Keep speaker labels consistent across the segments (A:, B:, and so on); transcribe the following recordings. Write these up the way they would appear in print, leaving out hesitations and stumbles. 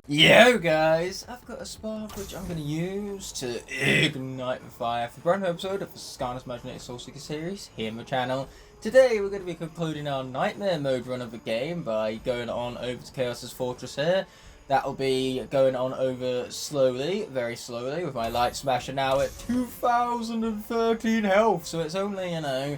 A: Yo guys, I've got a spark which I'm going to use to ignite the fire for the brand new episode of the Skylanders Imaginators Soul Seekers series here on the channel. Today we're going to be concluding our nightmare mode run of the game by going on over to Kaos's fortress here. That'll be going on over slowly, very slowly, with my light smasher now at 2013 health, so it's only,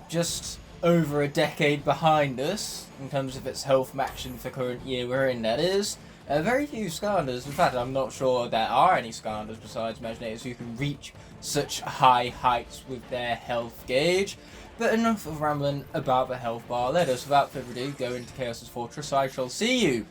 A: just over a decade behind us in terms of its health matching for the current year we're in, that is. Very few Skylanders, in fact I'm not sure there are any Skylanders besides Imaginators who can reach such high heights with their health gauge. But enough of rambling about the health bar. Let us, without further ado, go into Kaos's fortress. I shall see you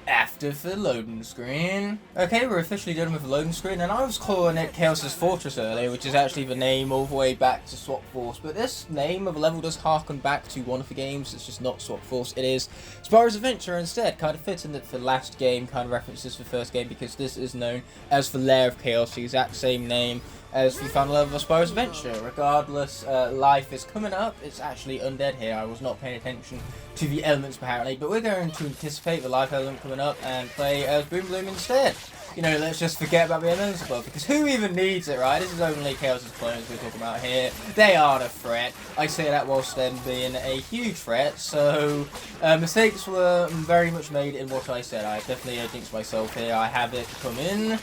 A: after the loading screen. Okay, we're officially done with the loading screen, and I was calling it Kaos's Fortress earlier, which is actually the name all the way back to Swap Force, but this name of a level does harken back to one of the games. It's just not Swap Force, it is Spyro's Adventure instead. Kind of fits in that the last game kind of references the first game, because this is known as the Lair of Kaos, the exact same name as the final level of Spyro's Adventure. Regardless, life is coming up. It's actually undead here. I was not paying attention to the elements apparently, but we're going to anticipate the life element coming up and play as Boom Bloom instead. You know, let's just forget about the elements above, because who even needs it, right? This is only Chaos' clones we're talking about here. They aren't a threat. I say that whilst them being a huge threat, so mistakes were very much made in what I said. I definitely jinxed myself here. I have it come in.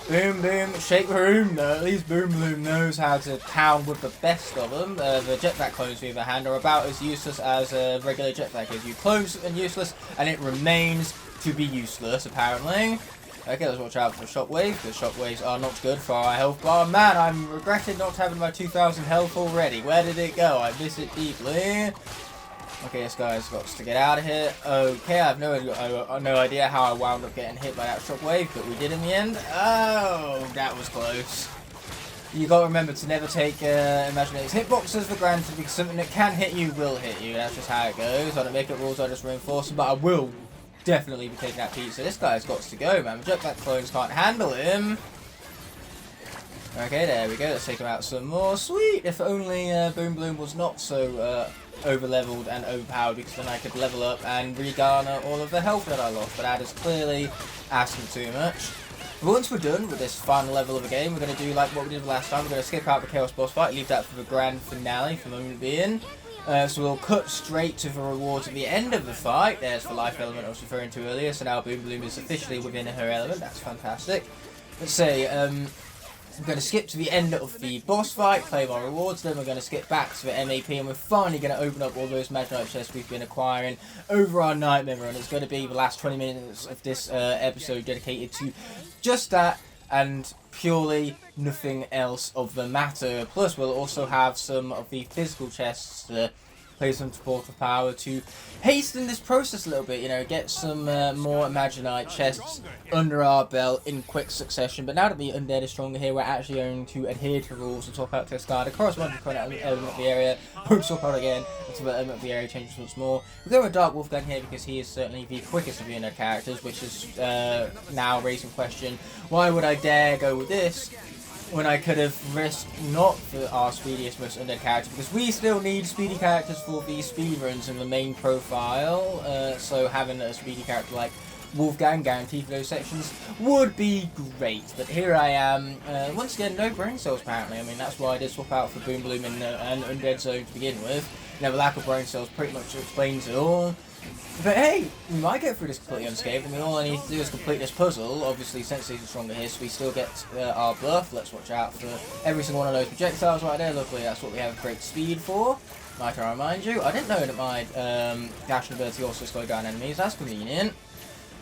A: Boom, boom, shake the room though. At least Boom Bloom knows how to pound with the best of them. The jetpack clones, on the other hand, are about as useless as a regular jetpack is. You clone something useless, and it remains to be useless, apparently. Okay, let's watch out for the shockwave, because shockwaves are not good for our health bar. Man, I'm regretting not having my 2000 health already. Where did it go? I miss it deeply. Okay, this guy's got to get out of here. Okay, I have no idea how I wound up getting hit by that shockwave, but we did in the end. Oh, that was close. You got to remember to never take Imaginator's hitboxes for granted, because something that can hit you will hit you. That's just how it goes. I don't make up rules, I just reinforce them, but I will definitely be taking that pizza. This guy's got to go, man. The jetpack clones can't handle him. Okay, there we go. Let's take him out some more. Sweet! If only Boom Bloom was not so over-leveled and overpowered, because then I could level up and re-garner all of the health that I lost. But that is clearly asking too much. But once we're done with this final level of the game, we're going to do like what we did last time. We're going to skip out the Chaos boss fight, leave that for the grand finale for the moment being. So we'll cut straight to the rewards at the end of the fight. There's the life element I was referring to earlier. So now Boom Bloom is officially within her element. That's fantastic. Let's say, I'm going to skip to the end of the boss fight, claim our rewards, then we're going to skip back to the MAP, and we're finally going to open up all those Imaginate chests we've been acquiring over our nightmare run. It's going to be the last 20 minutes of this episode dedicated to just that, and purely nothing else of the matter. Plus, we'll also have some of the physical chests to play some support of power to hasten this process a little bit, get some more Imaginite chests under our belt in quick succession. But now that the undead is stronger here, we're actually going to adhere to rules and swap out to a Skylander, corresponding to the element of the area. Won't swap out again until the element of the area changes once more. We're going with Dark Wolfgang here because he is certainly the quickest of the undead characters, which is now raising question, why would I dare go with this when I could have risked not for our speediest, most undead character, because we still need speedy characters for the speedruns in the main profile, so having a speedy character like Wolfgang guaranteed for those sections would be great. But here I am, once again, no brain cells apparently. I mean, that's why I did swap out for Boom Bloom in an undead zone to begin with. The lack of brain cells pretty much explains it all. But hey, we might get through this completely unscathed. I mean, all I need to do is complete this puzzle. Obviously, senseis are stronger here, so we still get our buff. Let's watch out for every single one of those projectiles right there. Luckily, that's what we have great speed for. Might I remind you? I didn't know that my dashing ability also slowed down enemies. That's convenient.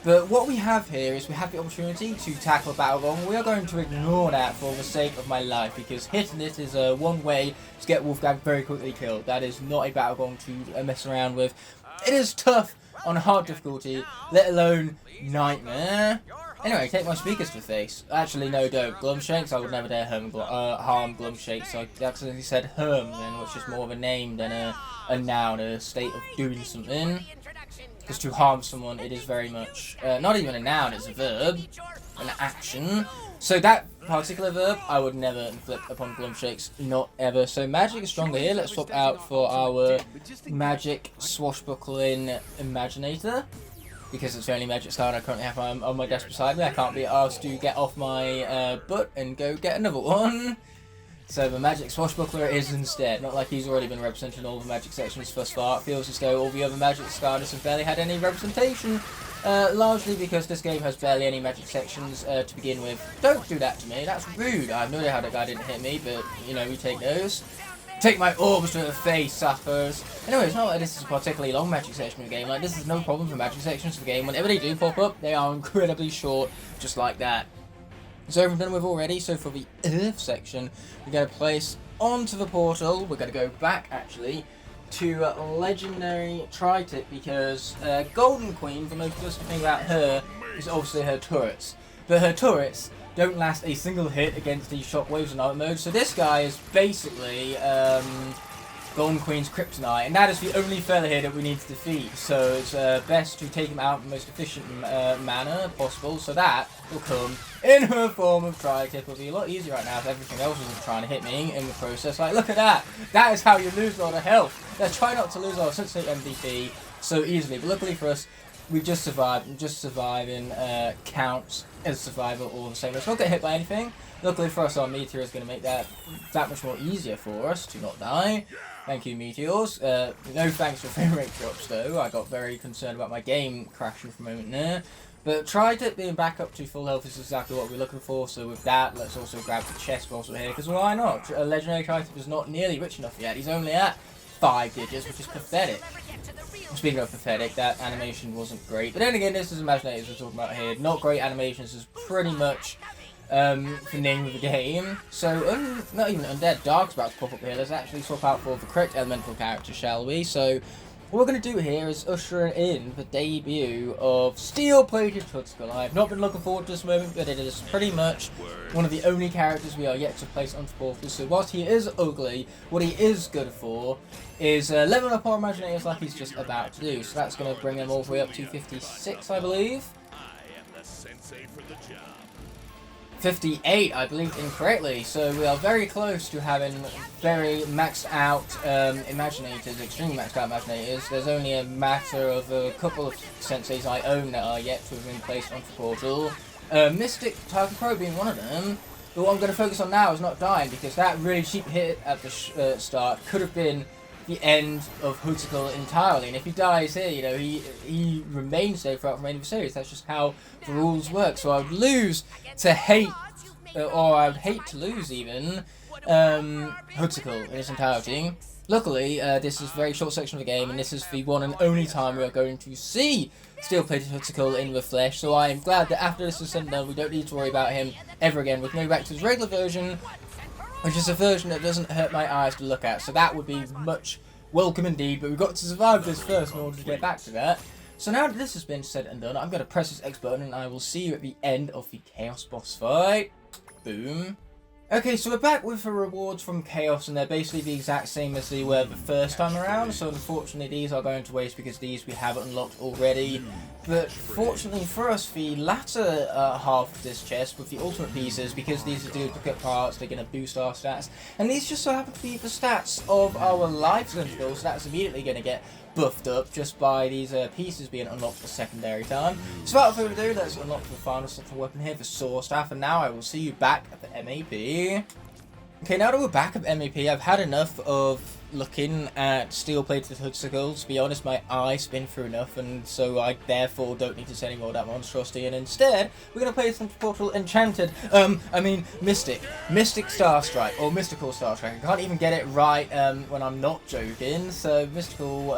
A: But what we have here is we have the opportunity to tackle a battle gong. We are going to ignore that for the sake of my life, because hitting it is one way to get Wolfgang very quickly killed. That is not a battle gong to mess around with. It is tough on hard difficulty, let alone nightmare. Anyway, take my speakers to the face. Actually, no, don't. Glumshakes, I would never dare harm Glumshakes. So I accidentally said Herm then, which is more of a name than a noun, a state of doing something. Because to harm someone, it is very much, not even a noun, it's a verb, an action. So that particular verb, I would never inflict upon Glumshakes, not ever. So magic is stronger here. Let's swap out for our magic swashbuckling Imaginator. because it's the only magic card I currently have on my desk beside me. I can't be asked to get off my butt and go get another one. So the Magic Swashbuckler is instead. Not like he's already been represented in all the Magic sections thus far. It feels as though all the other Magic Discarders have barely had any representation. Largely because this game has barely any Magic sections to begin with. Don't do that to me, that's rude. I have no idea how that guy didn't hit me, but, you know, we take those. Take my orbs to the face, suckers. Anyway, it's not like this is a particularly long Magic section of the game. Like, this is no problem for Magic sections of the game. Whenever they do pop up, they are incredibly short, just like that. So we've done with already, so for the Earth section, we're going to place onto the portal, we're going to go back actually, to Legendary Tri-Tip, because Golden Queen, the most interesting thing about her is obviously her turrets. But her turrets don't last a single hit against these shockwaves in art mode, so this guy is basically Golden Queen's Kryptonite, and that is the only fella here that we need to defeat, so it's best to take him out in the most efficient manner possible, so that will come in her form of Tri-Tip. It'll be a lot easier right now if everything else isn't trying to hit me in the process. Like, look at that! That is how you lose a lot of health! Let's try not to lose our Sensei MVP so easily, but luckily for us, we just survived, and just surviving counts as survival all the same. Let's not get hit by anything. Luckily for us, our Meteor is going to make that much more easier for us to not die. Thank you, Meteors. No thanks for frame rate drops, though. I got very concerned about my game crashing for a moment there. But Tri-Tip being back up to full health is exactly what we're looking for. So with that, let's also grab the chest also here, because why not? Legendary Tri-Tip is not nearly rich enough yet. He's only at 5 digits, which is pathetic. Speaking of pathetic, that animation wasn't great. But then again, this is Imaginators we're talking about here. Not great animations is pretty much the name of the game. So, not even Undead Dark's about to pop up here. Let's actually swap out for the correct elemental character, shall we? So, what we're going to do here is usher in the debut of Steel-Plated Hudskull. I have not been looking forward to this moment, but it is pretty much one of the only characters we are yet to place onto portals. So whilst he is ugly, what he is good for is leveling up our Imaginators like he's just about to do. So that's going to bring them all the way up to 56, I believe. 58, I believe incorrectly, so we are very close to having very maxed out Imaginators, extremely maxed out Imaginators. There's only a matter of a couple of senseis I own that are yet to have been placed onto the portal. Mystic Titan Crow being one of them. But what I'm going to focus on now is not dying, because that really cheap hit at the start could have been the end of Hudskull entirely, and if he dies here, you know, he remains there throughout the remainder of the series. That's just how the rules work. So I would lose to hate, or I would hate to lose even, Hudskull in its entirety. Luckily, this is a very short section of the game, and this is the one and only time we are going to see Steel-Plated Hudskull in the flesh, so I am glad that after this is said and done, we don't need to worry about him ever again. We can go back to his regular version, which is a version that doesn't hurt my eyes to look at, so that would be much welcome indeed, but we've got to survive this first in order to get back to that. So now that this has been said and done, I'm going to press this X button and I will see you at the end of the Kaos boss fight. Boom. Okay, so we're back with the rewards from Kaos, and they're basically the exact same as they were the first time around, so unfortunately these are going to waste because these we have unlocked already. But fortunately for us, the latter half of this chest with the ultimate pieces, because these are duplicate parts, they're going to boost our stats, and these just so happen to be the stats of our life central, so that's immediately going to get buffed up just by these pieces being unlocked for secondary time. So without further ado, let's unlock the final central weapon here, the Sword Staff, and now I will see you back at the MAP. Okay, now that we're back at MAP, I've had enough of looking at Steel-Plated Hudskull. To be honest, my eyes spin through enough, and so I therefore don't need to say any more of that monstrosity, and instead, we're going to play some Portal Enchanted, Mystic Starstrike, or Mystical Starstrike. I can't even get it right when I'm not joking, so Mystical,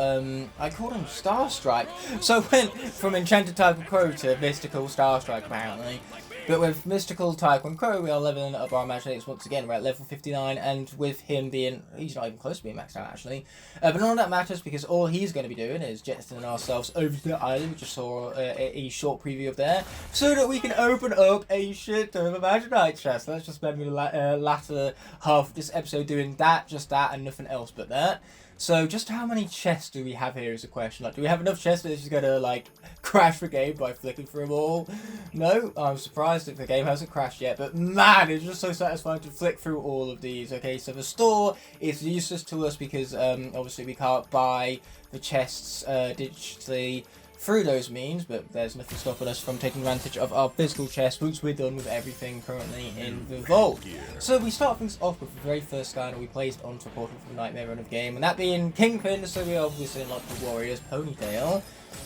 A: I called him Starstrike, so I went from Enchanted Type of Crow to Mystical Starstrike, apparently. But with Mystical Tycoon Crow, we are leveling up our Imaginators once again. We're at level 59, and with him being... he's not even close to being maxed out, actually. But none of that matters, because all he's going to be doing is jettisoning ourselves over to the island. We just saw a short preview of there, so that we can open up a shit ton of Imaginite chests. Let's just spend the latter half of this episode doing that, just that, and nothing else but that. So, just how many chests do we have here is a question. Like, do we have enough chests that it's just gonna, like, crash the game by flicking through them all? No? I'm surprised that the game hasn't crashed yet, but man, it's just so satisfying to flick through all of these. Okay, so the store is useless to us because, obviously we can't buy the chests digitally through those means, but there's nothing stopping us from taking advantage of our physical chest once we're done with everything currently in the vault. So we start things off with the very first Skylander we placed onto a portal for the Nightmare Run of game, and that being Kingpin, so we obviously unlock the Warrior's Ponytail.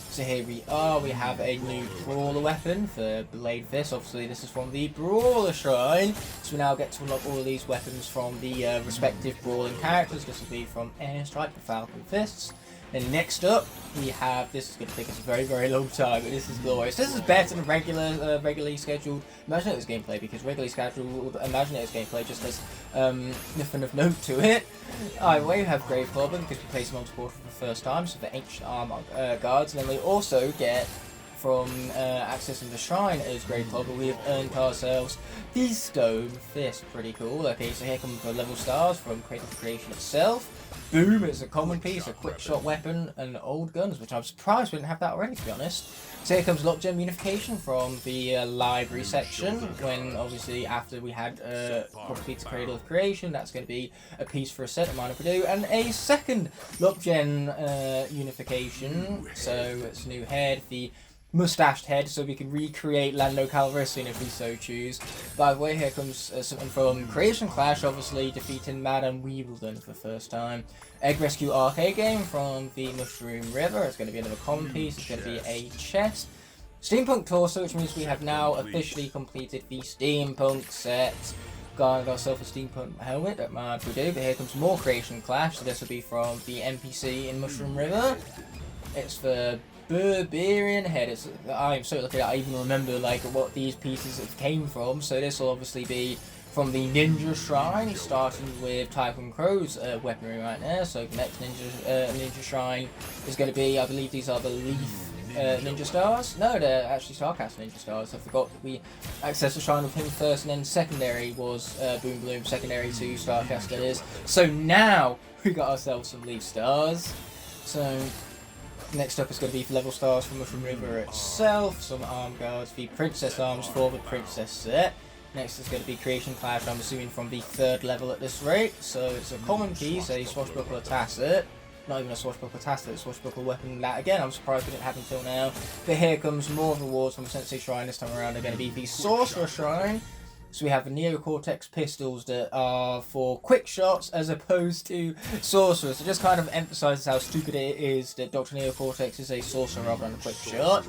A: So here we are, we have a new Brawler weapon for Blade Fist. Obviously this is from the Brawler Shrine, so we now get to unlock all of these weapons from the respective brawling characters. This will be from Airstrike to Falcon Fists. Then next up, we have, this is going to take us a very, very long time, but this is glorious. This is better than regularly scheduled Imaginators gameplay, because regularly scheduled Imaginators gameplay just has nothing of note to it. Either way, we have Grave Clobber, because we place him on support for the first time, so the ancient armor guards, and then we also get, from accessing the shrine as Grave Clobber, we have earned ourselves the Stone Fist. Pretty cool. Okay, so here come the level stars from Cradle of Creation itself. Boom, it's a common piece, a quick shot weapon, and old guns, which I'm surprised we didn't have that already, to be honest. So here comes Lockgem Unification from the library section, when obviously after we had completed Cradle of Creation, that's going to be a piece for a set of Minor Purdue, and a second Lockgem Unification, so it's a new head, the mustached head, so we can recreate Lando Calrissian if we so choose. By the way, here comes something from Creation Clash, obviously defeating Madame Weebledon for the first time. Egg Rescue arcade game from the Mushroom River. It's going to be another common piece. It's going to be a chest. Steampunk Torso, which means we have now officially completed the Steampunk set. Garnered ourselves a Steampunk helmet that we do, but here comes more Creation Clash. So this will be from the NPC in Mushroom River. It's the Berberian head. I am so lucky that I even remember like what these pieces came from. So this will obviously be from the Ninja Shrine, starting with Typhon Crow's weaponry right now. So the next Ninja Shrine is going to be, I believe these are the Leaf Ninja Stars. No, they're actually Starcast Ninja Stars. I forgot that we accessed the shrine with him first, and then secondary was Boom Bloom, secondary to Starcast that is. So now we got ourselves some Leaf Stars. So next up is going to be level stars from Mushroom River itself, some arm guards, the princess arms for the princess set. Next is going to be Creation Clash, I'm assuming from the 3rd level at this rate. So it's a common piece, a swashbuckler tasset. Not even a swashbuckler tasset, a swashbuckler weapon. That again, I'm surprised we didn't have until now. But here comes more rewards from the Sensei Shrine. This time around they're going to be the Sorcerer Shrine. So we have the Neocortex pistols that are for quick shots as opposed to sorcerers. It just kind of emphasises how stupid it is that Dr. Neocortex is a sorcerer rather than a quick shot.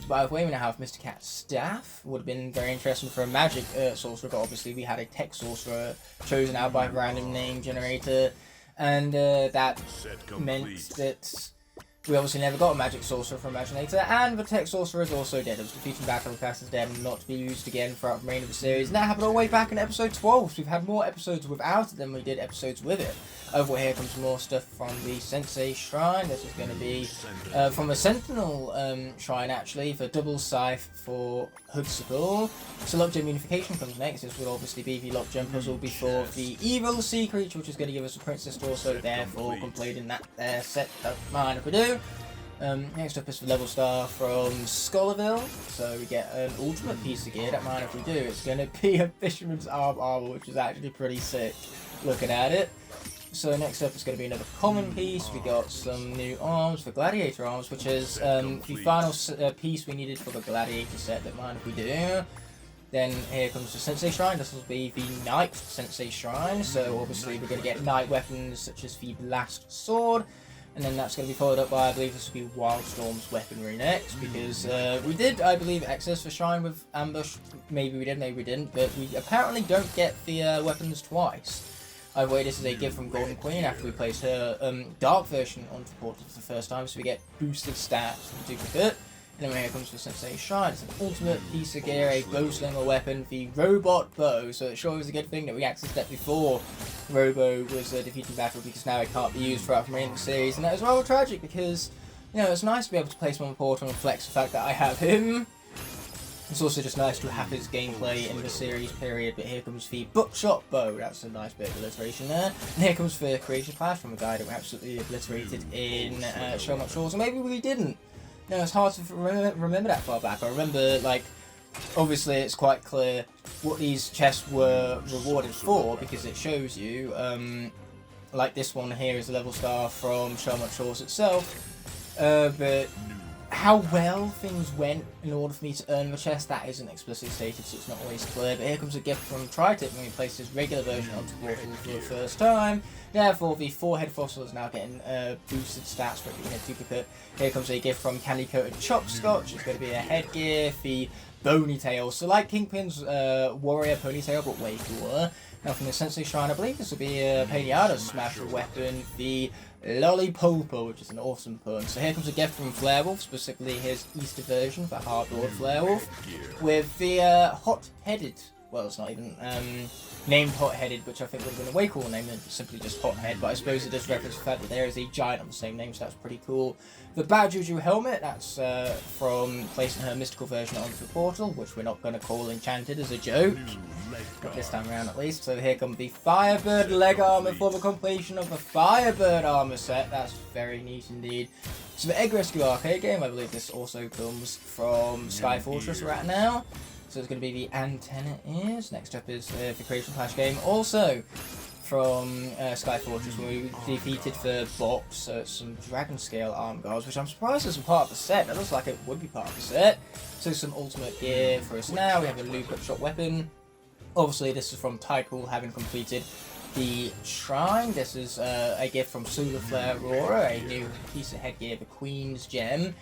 A: By the way, we now have Mr. Cat's staff. Would have been very interesting for a magic sorcerer, but obviously we had a tech sorcerer chosen out by a random name generator. And that meant that we obviously never got a magic sorcerer from Imaginator, and the tech sorcerer is also dead. It was defeated in battle, cast as dead, and not to be used again throughout the remainder of the series. And that happened all the way back in episode 12, so we've had more episodes without it than we did episodes with it. Over here comes more stuff from the Sensei Shrine. This is going to be from a Sentinel Shrine, actually, for double scythe for Hoodsicle. So Lockgem Unification comes next. This will obviously be the Lockgem puzzle before the Evil Sea Creature, which is going to give us a Princess Torso, therefore completing that set of Minor Purdue. Next up is the level star from Scholarville, so we get an ultimate piece of gear that Minor Purdue. It's going to be a Fisherman's Armor, which is actually pretty sick looking at it. So next up is going to be another common piece. We got some new arms for Gladiator arms, which is the final piece we needed for the Gladiator set that Minor Purdue. Then here comes the Sensei Shrine. This will be the Knight Sensei Shrine. So obviously we're going to get Knight weapons such as the Blast Sword. And then that's going to be followed up by, I believe this will be Wildstorm's weaponry next. Because we did, I believe, access the Shrine with Ambush. Maybe we did, maybe we didn't. But we apparently don't get the weapons twice. Either way, this is a gift from Golden Queen after we placed her Dark version onto Portal for the first time. So we get boosted stats from Duplicate. And then here comes the Sensei Shrine. It's an ultimate piece of gear, a bowslinger weapon, the Robot Bow. So it sure is a good thing that we accessed that before Robo was defeated in battle, because now it can't be used throughout the remaining series. And that is rather tragic because, you know, it's nice to be able to place him on Portal and flex the fact that I have him. It's also just nice to have his gameplay in the series period. But here comes the Buckshot Bow. That's a nice bit of alliteration there. And here comes the Creation Clash from a guy that we absolutely obliterated in So Much Shores. Or maybe we didn't. No, it's hard to remember that far back. I remember, like, obviously it's quite clear what these chests were rewarded for, because it shows you, like this one here is a level star from So Much Shores itself, but how well things went in order for me to earn the chest, that isn't explicitly stated, so it's not always clear. But here comes a gift from Tri-Tip when we place his regular version onto Portal for the first time. Therefore, the 4-head fossil is now getting boosted stats for it being a duplicate. Here comes a gift from Candy Coated Chopscotch. It's going to be a headgear, the Ponytail. So like Kingpin's warrior ponytail, but way cooler. Now from the Sensei Shrine, I believe this will be a Pinata's Smasher weapon, the Lollipolpo, which is an awesome pun. So here comes a gift from Flarewolf, specifically his Easter version for Hard-Lord Flarewolf, with the hot-headed, well, it's not even named hot-headed, which I think would have been a way cooler name than simply just hot-head, but I suppose it does reference the fact that there is a giant of the same name, so that's pretty cool. The Bad Juju helmet, that's from placing her mystical version onto the portal, which we're not going to call enchanted as a joke. Not this time around at least. So here comes the Firebird leg armor for the completion of the Firebird armor set. That's very neat indeed. So the Egg Rescue arcade game, I believe this also comes from Sky Fortress right now. So it's going to be the Antenna Ears. Next up is the Creation Clash game, also from Sky Fortress, where we defeated the box. So it's some Dragon Scale arm guards, which I'm surprised isn't part of the set. That looks like it would be part of the set. So some ultimate gear for us now. We have a loop up shot weapon. Obviously, this is from Tycool, having completed the Shrine. This is a gift from Solar Flare Aurora, a new piece of headgear, the Queen's Gem.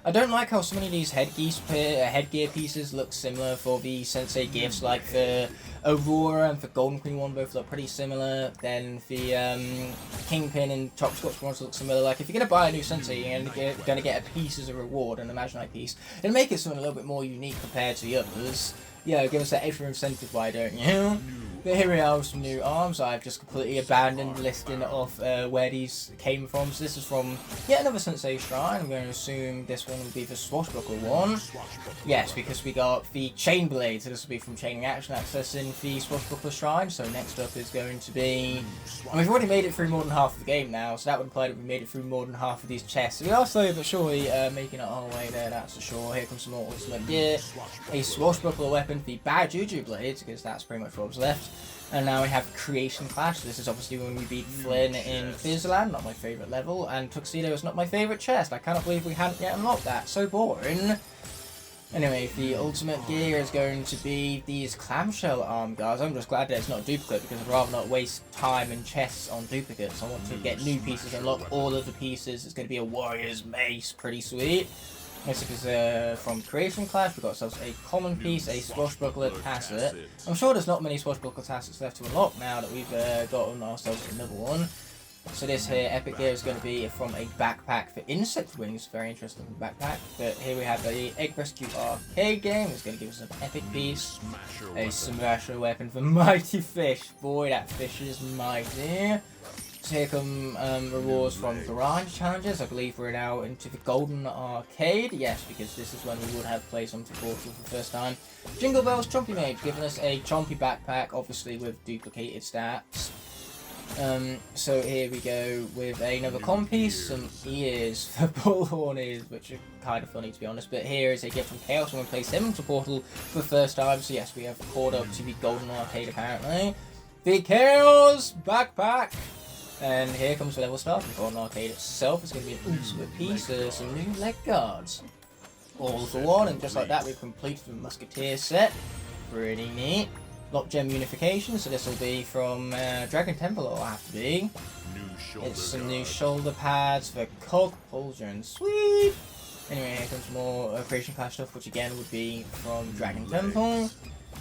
A: I don't like how so many of these headgear pieces look similar for the Sensei gifts, like the Aurora and the Golden Queen one both look pretty similar. Then the Kingpin and Chopscotch ones look similar. Like, if you're going to buy a new Sensei, you're going to get a piece as a reward, an Imaginite piece. It'll make it something a little bit more unique compared to the others. Yeah, give us that extra incentive, why don't you? But here we are with some new arms. I've just completely abandoned listing of where these came from. So this is from yet another Sensei Shrine. I'm going to assume this one will be the Swashbuckle one. Yes, because we got the Chain Blade. So this will be from Chain Reaction accessing the Swashbuckle Shrine. So next up is going to be... I mean, we've already made it through more than half of the game now. So that would imply that we made it through more than half of these chests. So we are slowly but surely making it our way there, that's for sure. Here comes some more ultimate gear. A Swashbuckle weapon, the Bad Juju Blades, because that's pretty much what was left. And now we have Creation Clash. This is obviously when we beat Flynn in Fizzland, not my favourite level, and Tuxedo is not my favourite chest. I cannot believe we hadn't yet unlocked that. So boring. Anyway, the ultimate gear is going to be these clamshell arm guards. I'm just glad that it's not a duplicate, because I'd rather not waste time and chests on duplicates. I want to get new pieces, unlock all of the pieces. It's going to be a Warrior's Mace, pretty sweet. Next is from Creation Clash. We've got ourselves a common piece, a Swashbuckler Tasset. I'm sure there's not many Swashbuckler Tassets left to unlock now that we've gotten ourselves another one. So this here, Epic Gear, is going to be from a backpack for Insect Wings. Very interesting backpack. But here we have the Egg Rescue arcade game. It's going to give us an epic piece. A Smasher weapon for Mighty Fish. Boy, that fish is mighty. So here come rewards from Garage Challenges. I believe we're now into the Golden Arcade. Yes, because this is when we would have played onto Portal for the first time. Jingle Bells Chompy Mage, giving us a Chompy backpack, obviously with duplicated stats. So here we go with another comm piece, some ears for Bullhorn ears, which are kind of funny to be honest. But here is a gift from Kaos when we place him onto Portal for the first time. So yes, we have caught up to the Golden Arcade apparently. The Chaos backpack! And here comes the level start from Golden Arcade itself. It's going to be an ultimate piece, some new leg guards. All for one, and just like that we've completed the Musketeer set. Pretty neat. Lockgem unification, so this will be from Dragon Temple, it'll have to be. It's some new shoulder pads for Cog Pauldron. Sweet! Anyway, here comes more Creation Clash stuff, which again would be from Dragon Temple.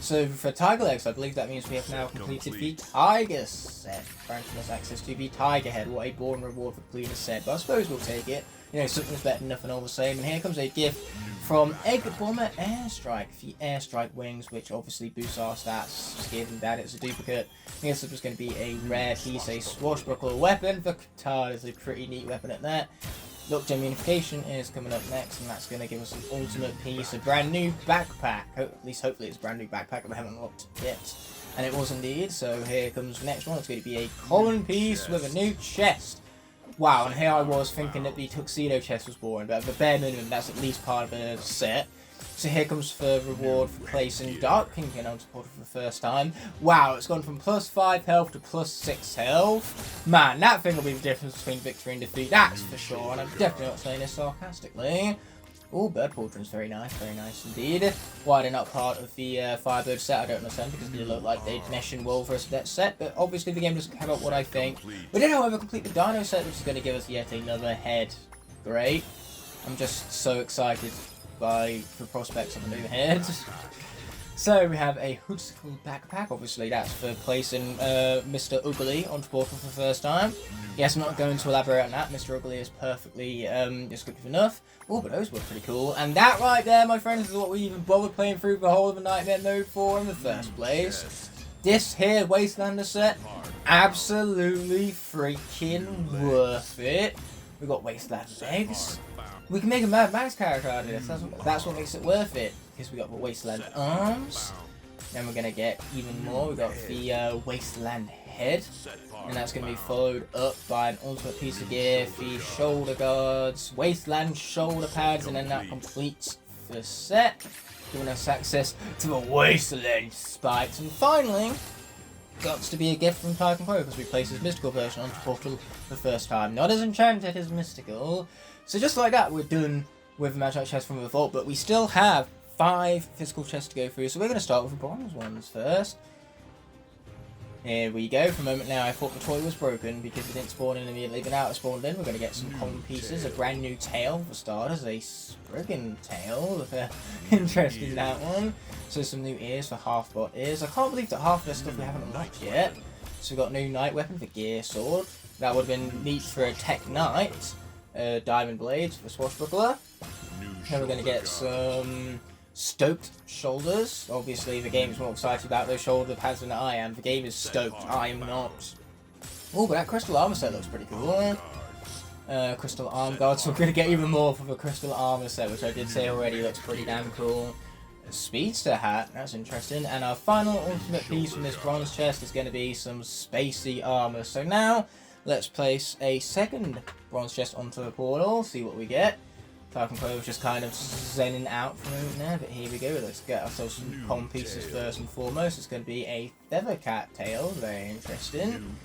A: So for Tiger Legs, I believe that means we have now completed the Tiger set, granting us access to the Tiger Head. What a boring reward for completing the set, but I suppose we'll take it. You know, something's better than nothing all the same. And here comes a gift from Egg Bomber Airstrike, the Airstrike wings, which obviously boosts our stats, given that it's a duplicate. I guess it was going to be a rare piece, a Swashbuckle weapon. The Katana is a pretty neat weapon at that. Lockgem Unification is coming up next, and that's going to give us an ultimate piece, a brand new backpack. At least hopefully it's a brand new backpack, but I haven't unlocked it yet. And it was indeed, so here comes the next one. It's going to be a common piece with a new chest. Wow, and here I was thinking that the Tuxedo chest was boring, but at the bare minimum, that's at least part of the set. So here comes the reward for placing Dark Kingpin onto Portal for the first time. Wow, it's gone from plus 5 health to plus 6 health. Man, that thing will be the difference between victory and defeat, that's for sure. And I'm definitely not saying this sarcastically. Oh, bird portrait's very nice indeed. Why they're not part of the Firebird set, I don't understand, because they look like they'd mesh in well for that set, but obviously the game doesn't care about what I think. We did, however, complete the Dino set, which is going to give us yet another head. Great. I'm just so excited by the prospects of a new head. So we have a Hoodsicle backpack, obviously that's for placing Mr. Ugly onto Portal for the first time. Yes, I'm not going to elaborate on that, Mr. Ugly is perfectly descriptive enough. Oh, but those were pretty cool. And that right there, my friends, is what we even bothered playing through the whole of the Nightmare mode for in the first place. This here Wastelander set, absolutely freaking worth it. We got Wasteland legs. We can make a Mad Max character out of this, that's what makes it worth it. Because we got the Wasteland arms, then we're going to get even more, we got the Wasteland head, and that's going to be followed up by an ultimate piece of gear, the shoulder guards, Wasteland shoulder pads, and then that completes the set, giving us access to the Wasteland spikes, and finally, got to be a gift from Titan Pro because we placed his mystical version onto Portal for the first time, not as enchanted as mystical. So just like that, we're done with the Magic chest from the vault, but we still have 5 physical chests to go through, so we're going to start with the bronze ones first. Here we go. For a moment now, I thought the toy was broken because it didn't spawn in immediately, but now it spawned in. We're going to get some common pieces, a brand new tail for starters, a Spriggan tail. Interesting, that one. So some new ears for half-bot ears. I can't believe that half of this stuff we haven't unlocked yet. So we've got a new night weapon for gear sword. That would have been neat for a tech knight. Diamond blades for swashbuckler. Then we're going to get some stoked shoulders. Obviously the game is more excited about those shoulder pads than I am. The game is stoked, I am not. Oh, but that crystal armor set looks pretty cool. Crystal arm guard, so we're going to get even more for the crystal armor set, which I did say already looks pretty damn cool. A speedster hat, that's interesting. And our final ultimate piece from this bronze chest is going to be some spacey armor. So now, let's place a second bronze chest onto the portal, see what we get. Falcon Pro was just kind of zenning out for a moment there, but here we go. Let's get ourselves some common pieces first and foremost. It's going to be a feather cat tail, very interesting.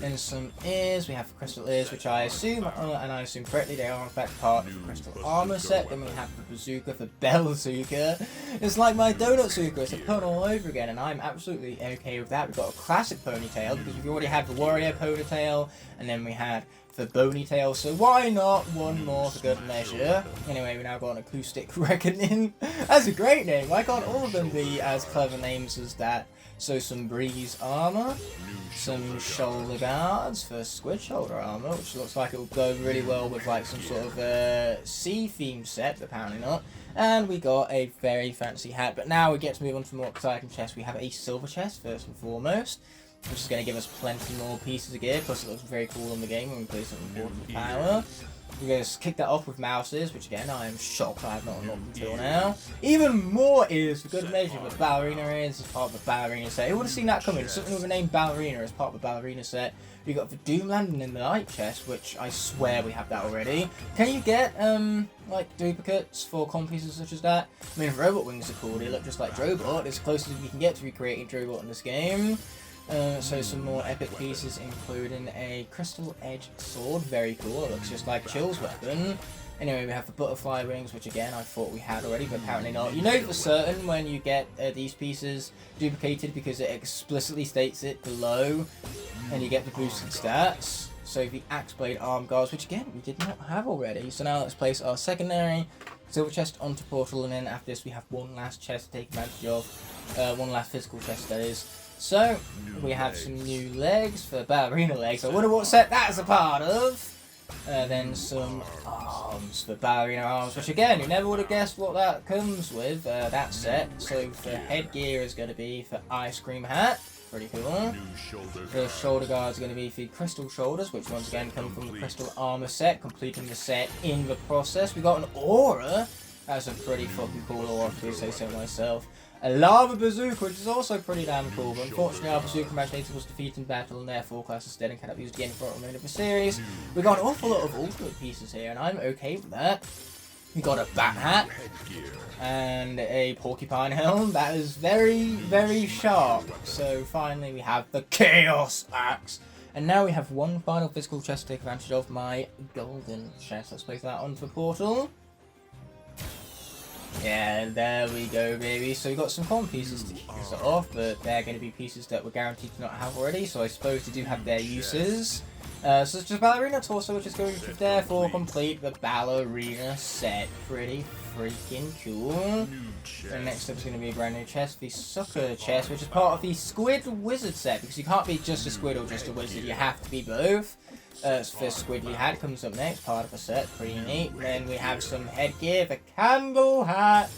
A: And some ears. We have crystal ears, which I assume, and I assume correctly, they are in fact part of the crystal armor set. Then we have the bazooka for Belzooka. It's like my donut Zuka, it's a pun all over again, and I'm absolutely okay with that. We've got a classic ponytail because we already had the warrior ponytail, and then we had the bony tail, so why not one more for good measure? Anyway, we now got an acoustic reckoning. That's a great name. Why can't all of them be as clever names as that? So some breeze armor, some shoulder guards for squid shoulder armor, which looks like it will go really well with like some sort of sea themed set, but apparently not. And we got a very fancy hat. But now we get to move on to more exciting chests. We have a silver chest first and foremost, which is going to give us plenty more pieces of gear, plus it looks very cool in the game when we play some important power. We're going to kick that off with mouses, which again, I am shocked I have not unlocked until now. Even more ears for good measure, but ballerina ears is part of the ballerina set. Who would have seen that coming? Something with the name ballerina as part of the ballerina set. We got the Doomlander in the night chest, which I swear we have that already. Can you get, like, duplicates for common pieces such as that? I mean, if robot wings are cool, they look just like Drobot. It's closest we can get to recreating Drobot in this game. So some more epic pieces, including a crystal edge sword, very cool, it looks just like Chill's weapon. Anyway, we have the butterfly wings, which again I thought we had already, but apparently not. You know for certain when you get these pieces duplicated because it explicitly states it below, and you get the boosted stats. So the axe blade arm guards, which again we did not have already. So now let's place our secondary silver chest onto portal, and then after this we have one last chest to take advantage of, one last physical chest that is. So, we have some new legs for ballerina legs. I wonder what set that's a part of. Then some arms for ballerina arms, which again, you never would have guessed what that comes with, that set. So, for headgear is going to be for ice cream hat. Pretty cool. The shoulder guards are going to be for crystal shoulders, which once again come from the crystal armor set, completing the set in the process. We got an aura. That's a pretty fucking cool aura, if I say so myself. A lava bazooka, which is also pretty damn cool, but unfortunately our bazooka Imaginator was defeated in battle and therefore class is dead and cannot be used again for the remainder of the series. We got an awful lot of ultimate pieces here, and I'm okay with that. We got a bat hat and a porcupine helm. That is very, very sharp. So finally we have the Kaos axe. And now we have one final physical chest to take advantage of, my golden chest. Let's place that onto the portal. Yeah, and there we go, baby. So we got some common pieces to kick us off, but they're going to be pieces that we're guaranteed to not have already, so I suppose they do have their uses. So it's just Ballerina Torso, which is going to therefore complete the Ballerina set. Pretty freaking cool. And next up is going to be a brand new chest, the Sucker chest, which is part of the Squid Wizard set, because you can't be just a squid or just a wizard, you have to be both. So first Squidly hat comes up next, part of a set, pretty neat. Then we have some headgear, the Candle Hat.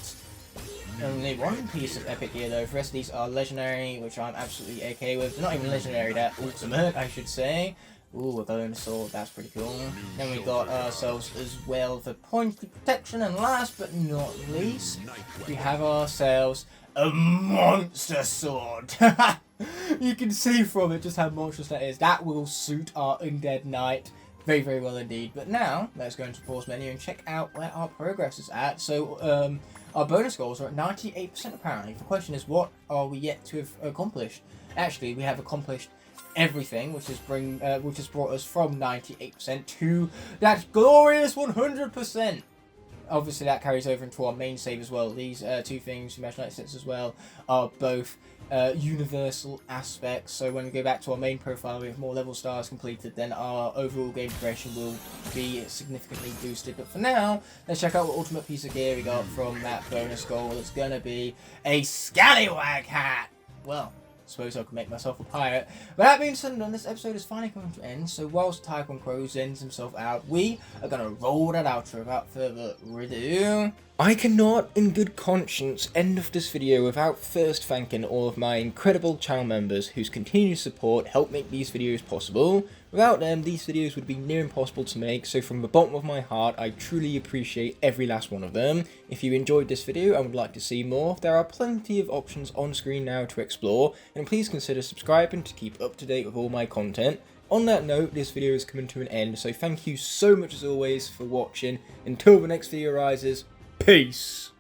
A: Only one piece of epic gear though, for the rest of these are legendary, which I'm absolutely okay with. They're not even legendary, they're ultimate, I should say. Ooh, a bone sword, that's pretty cool. Then we got ourselves as well the pointy protection, and last but not least, we have ourselves a monster sword. You can see from it just how monstrous that is. That will suit our undead knight very, very well indeed. But now, let's go into the pause menu and check out where our progress is at. So, our bonus goals are at 98% apparently. The question is, what are we yet to have accomplished? Actually, we have accomplished everything, which has brought us from 98% to that glorious 100%. Obviously, that carries over into our main save as well. These two things, Imaginator sets as well, are both universal aspects. So when we go back to our main profile, we have more level stars completed, then our overall game progression will be significantly boosted. But for now, let's check out what ultimate piece of gear we got from that bonus goal. It's gonna be a Scallywag hat. Well, I suppose I could make myself a pirate. But that being said and done, this episode is finally coming to an end. So whilst Tycoon Crow ends himself out, we are going to roll that outro without further ado. I cannot, in good conscience, end off this video without first thanking all of my incredible channel members whose continued support help make these videos possible. Without them, these videos would be near impossible to make, so from the bottom of my heart, I truly appreciate every last one of them. If you enjoyed this video and would like to see more, there are plenty of options on screen now to explore, and please consider subscribing to keep up to date with all my content. On that note, this video is coming to an end, so thank you so much as always for watching. Until the next video arises, peace!